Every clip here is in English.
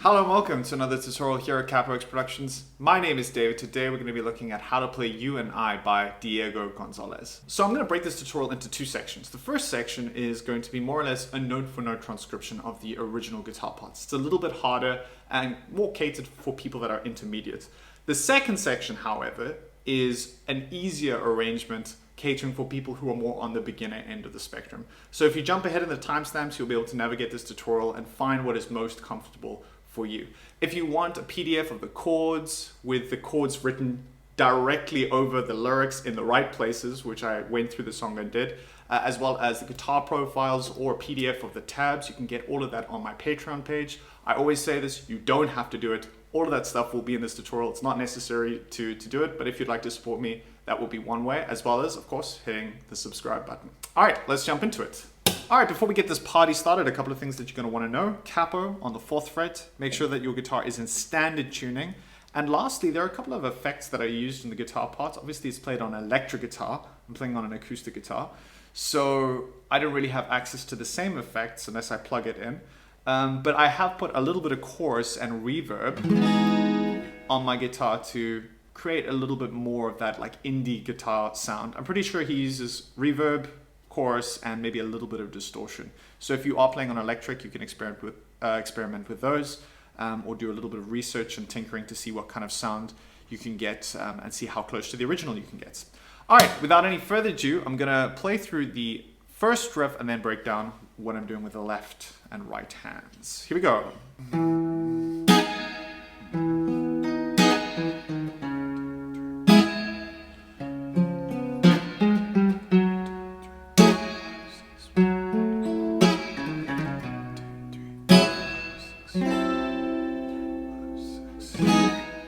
Hello and welcome to another tutorial here at Capo Productions. My name is David. Today we're going to be looking at how to play You and I by Diego Gonzalez. So I'm going to break this tutorial into two sections. The first section is going to be more or less a note-for-note transcription of the original guitar parts. It's a little bit harder and more catered for people that are intermediate. The second section, however, is an easier arrangement catering for people who are more on the beginner end of the spectrum. So if you jump ahead in the timestamps, you'll be able to navigate this tutorial and find what is most comfortable for you. If you want a PDF of the chords with the chords written directly over the lyrics in the right places, which I went through the song and did, as well as the guitar profiles or a PDF of the tabs, you can get all of that on my Patreon page. I always say this, you don't have to do it. All of that stuff will be in this tutorial. It's not necessary to do it, but if you'd like to support me, that will be one way, as well as, of course, hitting the subscribe button. All right, let's jump into it. All right, before we get this party started, a couple of things that you're gonna wanna know. Capo on the 4th fret, make sure that your guitar is in standard tuning. And lastly, there are a couple of effects that are used in the guitar parts. Obviously, it's played on an electric guitar. I'm playing on an acoustic guitar. So I don't really have access to the same effects unless I plug it in. But I have put a little bit of chorus and reverb on my guitar to create a little bit more of that like indie guitar sound. I'm pretty sure he uses reverb, chorus, and maybe a little bit of distortion. So if you are playing on electric, you can experiment with those, or do a little bit of research and tinkering to see what kind of sound you can get and see how close to the original you can get. All right, without any further ado, I'm gonna play through the first riff and then break down what I'm doing with the left and right hands. Here we go.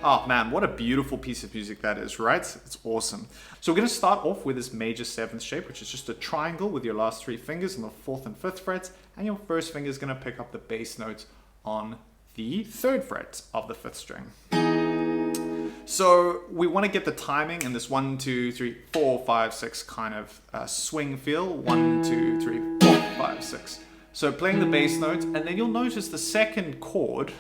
Oh man, what a beautiful piece of music that is, right? It's awesome. So we're going to start off with this major 7th shape, which is just a triangle with your last 3 fingers on the 4th and 5th frets, and your first finger is going to pick up the bass notes on the 3rd fret of the 5th string. So we want to get the timing in this 1, 2, 3, 4, 5, 6 kind of swing feel. 1, 2, 3, 4, 5, 6. So playing the bass notes, and then you'll notice the second chord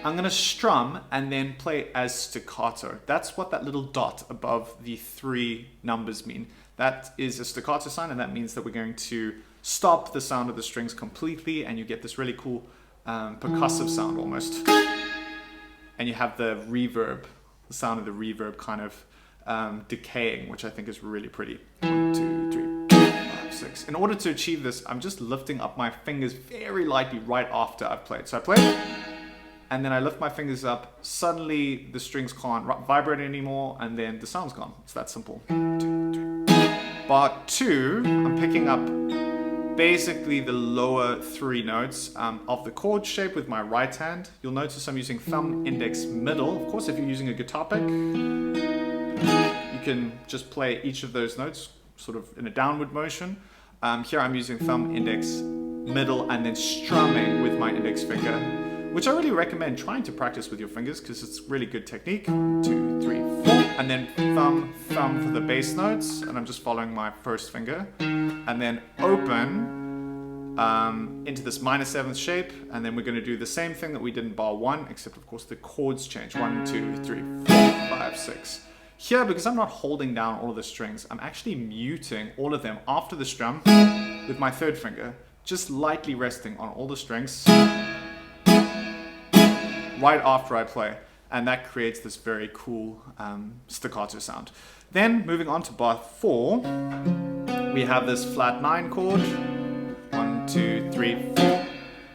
I'm going to strum and then play as staccato. That's what that little dot above the 3 numbers mean. That is a staccato sign, and that means that we're going to stop the sound of the strings completely, and you get this really cool percussive sound almost. And you have the reverb, the sound of the reverb kind of decaying, which I think is really pretty. 1, 2, 3, 4, 5, 6. In order to achieve this, I'm just lifting up my fingers very lightly right after I've played. So I play, and then I lift my fingers up, suddenly the strings can't vibrate anymore, and then the sound's gone. It's that simple. Bar 2, I'm picking up basically the lower 3 notes of the chord shape with my right hand. You'll notice I'm using thumb, index, middle. Of course, if you're using a guitar pick, you can just play each of those notes sort of in a downward motion. Here I'm using thumb, index, middle, and then strumming with my index finger, which I really recommend trying to practice with your fingers because it's really good technique. 1, 2, 3, 4, and then thumb for the bass notes, and I'm just following my first finger, and then open into this minor 7th shape, and then we're going to do the same thing that we did in bar 1, except of course the chords change. 1, 2, 3, 4, 5, 6. Here, because I'm not holding down all of the strings, I'm actually muting all of them after the strum with my 3rd finger, just lightly resting on all the strings right after I play, and that creates this very cool staccato sound. Then moving on to bar 4, we have this flat 9 chord. 1, 2, 3, 4. You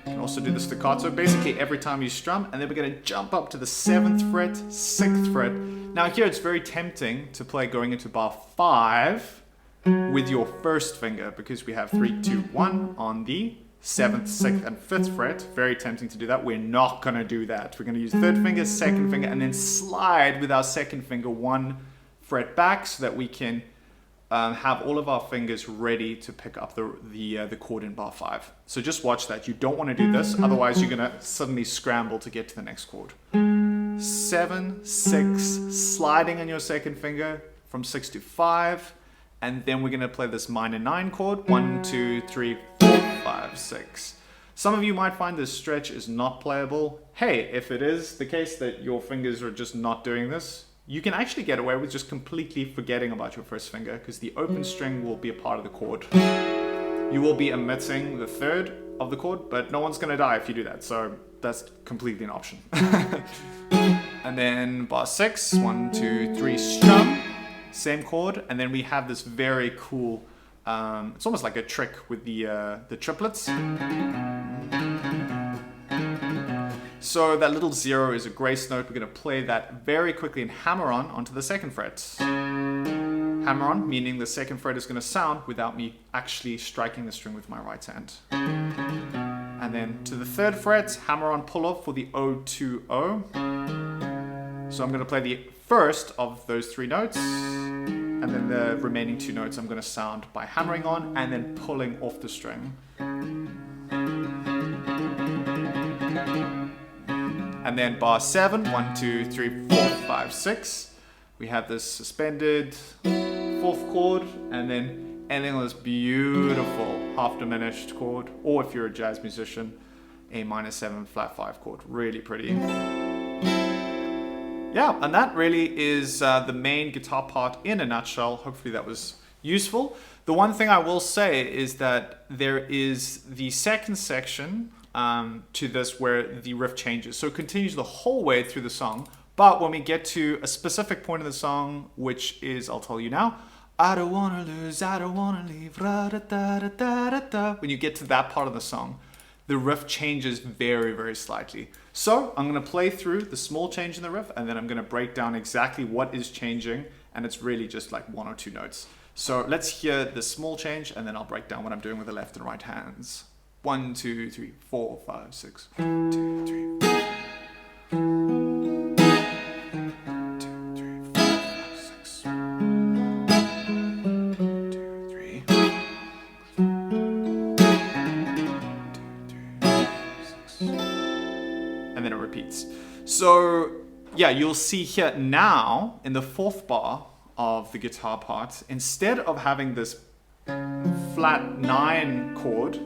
can also do the staccato basically every time you strum, and then we're going to jump up to the 7th fret, 6th fret. Now here it's very tempting to play going into bar 5 with your first finger because we have 3, 2, 1 on the 7th, 6th, and 5th fret. Very tempting to do that. We're not going to do that. We're going to use 3rd finger, 2nd finger, and then slide with our 2nd finger 1 fret back so that we can have all of our fingers ready to pick up the chord in bar 5. So just watch that. You don't want to do this, otherwise you're going to suddenly scramble to get to the next chord. 7, 6, sliding on your 2nd finger from 6 to 5, and then we're going to play this minor 9 chord. 1, 2, 3, 4, 5, 6. Some of you might find this stretch is not playable. Hey, if it is the case that your fingers are just not doing this, you can actually get away with just completely forgetting about your first finger because the open string will be a part of the chord. You will be omitting the third of the chord, but no one's gonna die if you do that, so that's completely an option. And then bar 6, 1, 2, 3, strum, same chord, and then we have this very cool, it's almost like a trick with the triplets. So that little 0 is a grace note. We're going to play that very quickly and hammer on onto the 2nd fret. Hammer on, meaning the 2nd fret is going to sound without me actually striking the string with my right hand. And then to the 3rd fret, hammer on, pull off for the O, 2, O. So I'm going to play the first of those 3 notes, and then the remaining 2 notes I'm going to sound by hammering on and then pulling off the string. And then bar 7, 1, 2, 3, 4, 5, 6. We have this suspended 4th chord, and then ending on this beautiful half diminished chord, or if you're a jazz musician, a minor 7 flat 5 chord. Really pretty. Yeah, and that really is the main guitar part in a nutshell. Hopefully that was useful. The one thing I will say is that there is the 2nd section to this where the riff changes. So it continues the whole way through the song, but when we get to a specific point in the song, which is, I'll tell you now, I don't wanna lose, I don't wanna leave, ra da da da da da da. When you get to that part of the song, the riff changes very, very slightly. So I'm gonna play through the small change in the riff, and then I'm gonna break down exactly what is changing, and it's really just like 1 or 2 notes. So let's hear the small change, and then I'll break down what I'm doing with the left and right hands. 1, 2, 3, 4, 5, 6. 1, 2, 3, 4. 1, 2, 3, 4, 5, 6. 1, 2, 3. 1, 2, 3, 6. And then it repeats. So yeah, you'll see here now in the 4th bar of the guitar part, instead of having this flat 9 chord,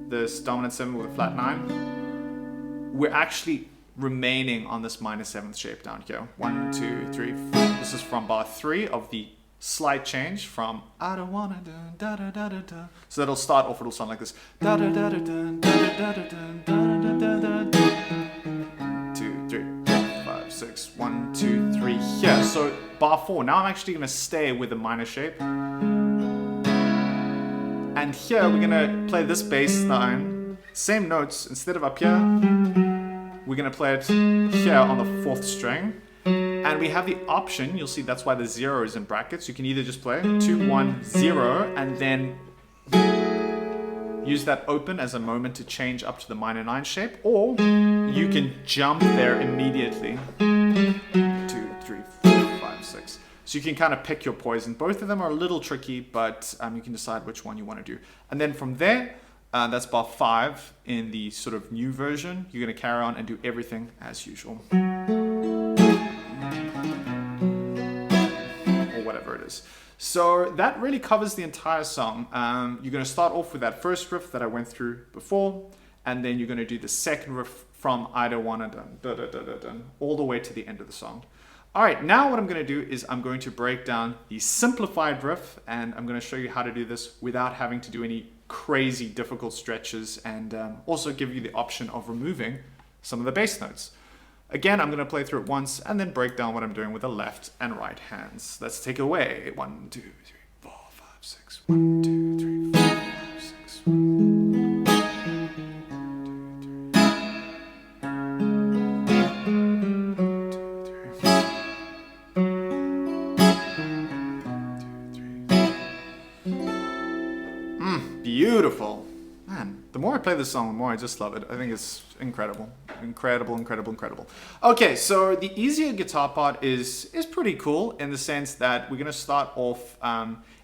this dominant 7 with a flat 9, we're actually remaining on this minor 7th shape down here. 1, 2, 3, 4. This is from bar 3 of the slight change from I don't wanna do da da da da da. So that'll start off, it'll sound like this. Da da da da da da da da da da da da. 2, 3, 4, 5, 6. 1, 2, 3 here. So bar 4. Now I'm actually gonna stay with the minor shape. And here we're gonna play this bass line, same notes, instead of up here, we're gonna play it here on the 4th string. And we have the option, you'll see that's why the 0 is in brackets. You can either just play 2, 1, 0, and then use that open as a moment to change up to the minor 9 shape, or you can jump there immediately. 2, 3, 4, 5, 6. So you can kind of pick your poison. Both of them are a little tricky, but you can decide which one you want to do. And then from there, that's bar 5 in the sort of new version. You're going to carry on and do everything as usual. Or whatever it is. So that really covers the entire song. You're going to start off with that first riff that I went through before, and then you're going to do the 2nd riff from I don't wanna dun, da da da da dun, all the way to the end of the song. All right, now what I'm going to do is I'm going to break down the simplified riff, and I'm going to show you how to do this without having to do any crazy difficult stretches, and also give you the option of removing some of the bass notes. Again, I'm going to play through it once and then break down what I'm doing with the left and right hands. Let's take it away. 1, 2, 3, 4, 5, 6. 1, 2, 3, 4, 5, 6. Beautiful. Man, the more I play this song, the more I just love it. I think it's incredible. Incredible, incredible, incredible. Okay, so the easier guitar part is pretty cool in the sense that we're going to start off,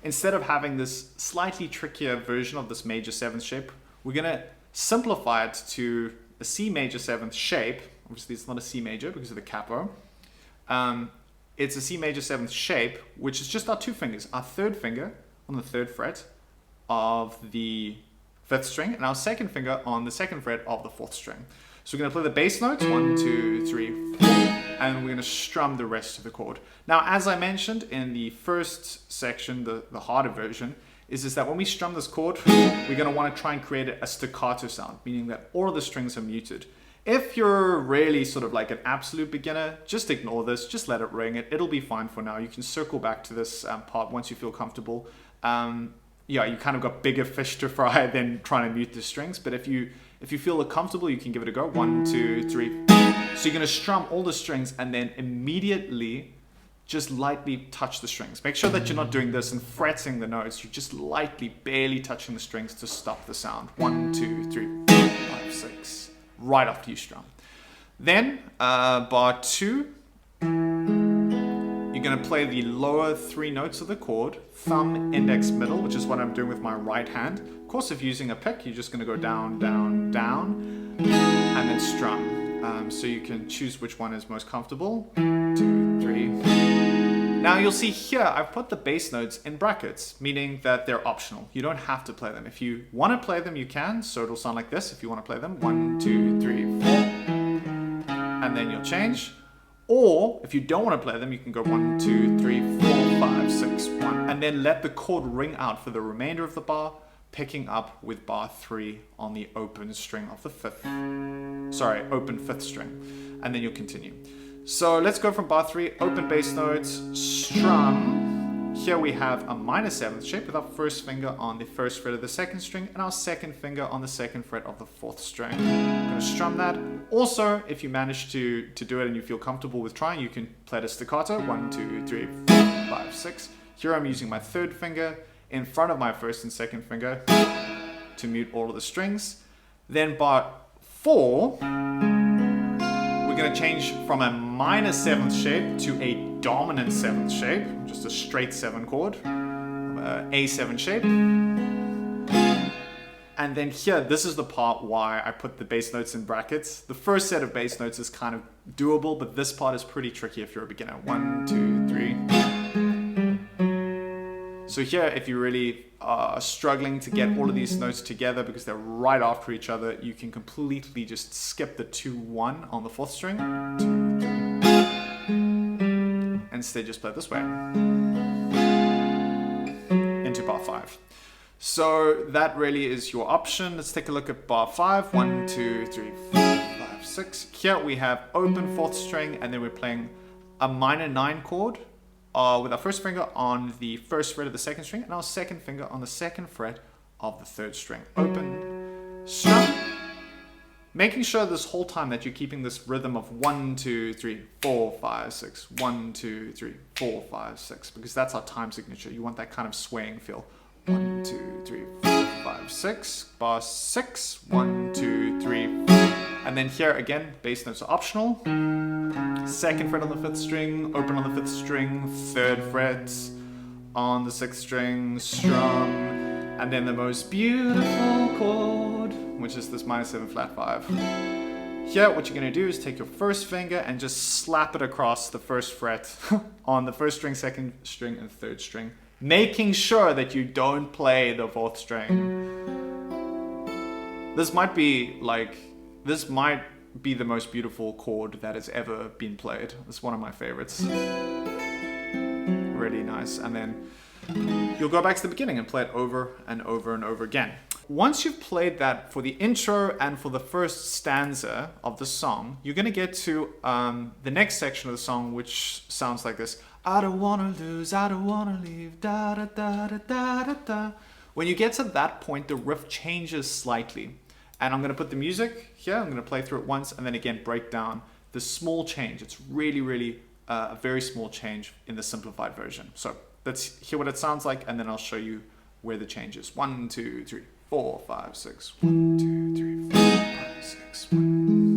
instead of having this slightly trickier version of this major 7th shape, we're going to simplify it to a C major 7th shape. Obviously, it's not a C major because of the capo. It's a C major 7th shape, which is just our 2 fingers. Our 3rd finger on the 3rd fret of the fifth string, and our second finger on the second fret of the fourth string. So we're going to play the bass notes, 1, 2, 3, 4, and we're going to strum the rest of the chord. Now, as I mentioned in the first section, the harder version, is that when we strum this chord, we're going to want to try and create a staccato sound, meaning that all of the strings are muted. If you're really sort of like an absolute beginner, just ignore this, just let it ring. It'll be fine for now. You can circle back to this part once you feel comfortable. Yeah, you kind of got bigger fish to fry than trying to mute the strings. But if you feel comfortable, you can give it a go. 1, 2, 3. So you're going to strum all the strings and then immediately just lightly touch the strings. Make sure that you're not doing this and fretting the notes. You're just lightly, barely touching the strings to stop the sound. 1, 2, 3, 4, 5, 6. Right after you strum. Then bar 2, you're going to play the lower 3 notes of the chord, thumb, index, middle, which is what I'm doing with my right hand. Of course, if using a pick, you're just going to go down, down, down, and then strum. So you can choose which one is most comfortable. 2, 3. Now you'll see here, I've put the bass notes in brackets, meaning that they're optional. You don't have to play them. If you want to play them, you can. So it'll sound like this if you want to play them. 1, 2, 3, 4. And then you'll change. Or if you don't want to play them, you can go 1, 2, 3, 4, 5, 6, 1. And then let the chord ring out for the remainder of the bar, picking up with bar 3 on the open string of the open fifth string. And then you'll continue. So let's go from bar 3, open bass notes, strum. Here we have a minor 7th shape with our first finger on the first fret of the second string and our second finger on the second fret of the fourth string. I'm going to strum that. Also, if you manage to do it and you feel comfortable with trying, you can play the staccato. 1, 2, 3, 4, 5, 6. Here I'm using my third finger in front of my first and second finger to mute all of the strings. Then bar 4, we're going to change from a minor 7th shape to a dominant 7th shape, just a straight 7 chord, A7 shape. And then here, this is the part why I put the bass notes in brackets. The first set of bass notes is kind of doable, but this part is pretty tricky if you're a beginner. 1, 2, 3. So here, if you really are struggling to get all of these notes together because they're right after each other, you can completely just skip the 2, 1 on the fourth string. 2, 3. Instead, just play it this way. Into bar 5. So that really is your option. Let's take a look at bar 5. 1, 2, 3, 4, 5, 6. Here we have open fourth string, and then we're playing a minor 9 chord with our first finger on the first fret of the second string and our second finger on the second fret of the third string. Open, strum. Making sure this whole time that you're keeping this rhythm of 1, 2, 3, 4, 5, 6. 1, 2, 3, 4, 5, 6. Because that's our time signature. You want that kind of swaying feel. 1, 2, 3, 4, 5, 6. Bar 6. 1, 2, 3, 4. And then here again, bass notes are optional. Second fret on the fifth string, open on the fifth string, third fret on the sixth string, strum, and then the most beautiful chord, which is this minor 7 flat 5. Here, what you're going to do is take your first finger and just slap it across the first fret on the first string, second string, and third string, making sure that you don't play the fourth string. This might be the most beautiful chord that has ever been played. It's one of my favorites. Really nice. And then you'll go back to the beginning and play it over and over and over again. Once you've played that for the intro and for the first stanza of the song, you're going to get to the next section of the song, which sounds like this. I don't want to lose, I don't want to leave, da da da da da da da. When you get to that point, the riff changes slightly. And I'm going to put the music here, I'm going to play through it once, and then again break down the small change. It's really, really a very small change in the simplified version. So let's hear what it sounds like, and then I'll show you where the change is. 1, 2, 3, 4, 5, 6. 1, 2, 3, 4, 5, 6. 1.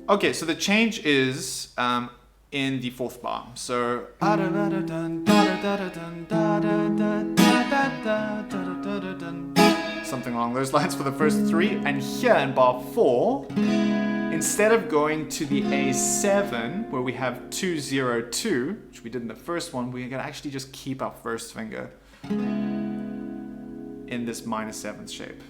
Okay, so the change is in the fourth bar. So something along those lines for the first 3. And here in bar 4, instead of going to the A7 where we have 2, 0, 2, which we did in the first one, we're going to actually just keep our first finger in this minor 7th shape.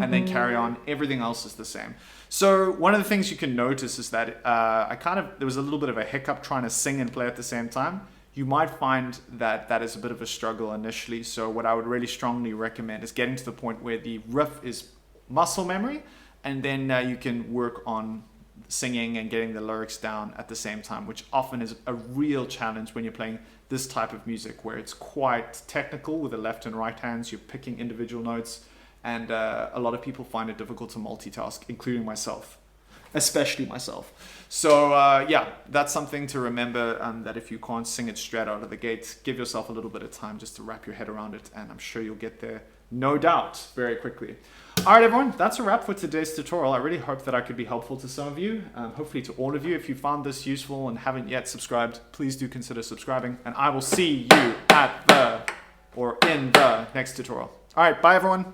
And then carry on. Everything else is the same. So one of the things you can notice is that there was a little bit of a hiccup trying to sing and play at the same time. You might find that that is a bit of a struggle initially. So what I would really strongly recommend is getting to the point where the riff is muscle memory, and then you can work on singing and getting the lyrics down at the same time, which often is a real challenge when you're playing this type of music where it's quite technical with the left and right hands. You're picking individual notes, and a lot of people find it difficult to multitask, including myself, especially myself. So yeah, that's something to remember, that if you can't sing it straight out of the gate, give yourself a little bit of time just to wrap your head around it, and I'm sure you'll get there, no doubt, very quickly. All right, everyone, that's a wrap for today's tutorial. I really hope that I could be helpful to some of you, hopefully to all of you. If you found this useful and haven't yet subscribed, please do consider subscribing, and I will see you in the next tutorial. All right, bye, everyone.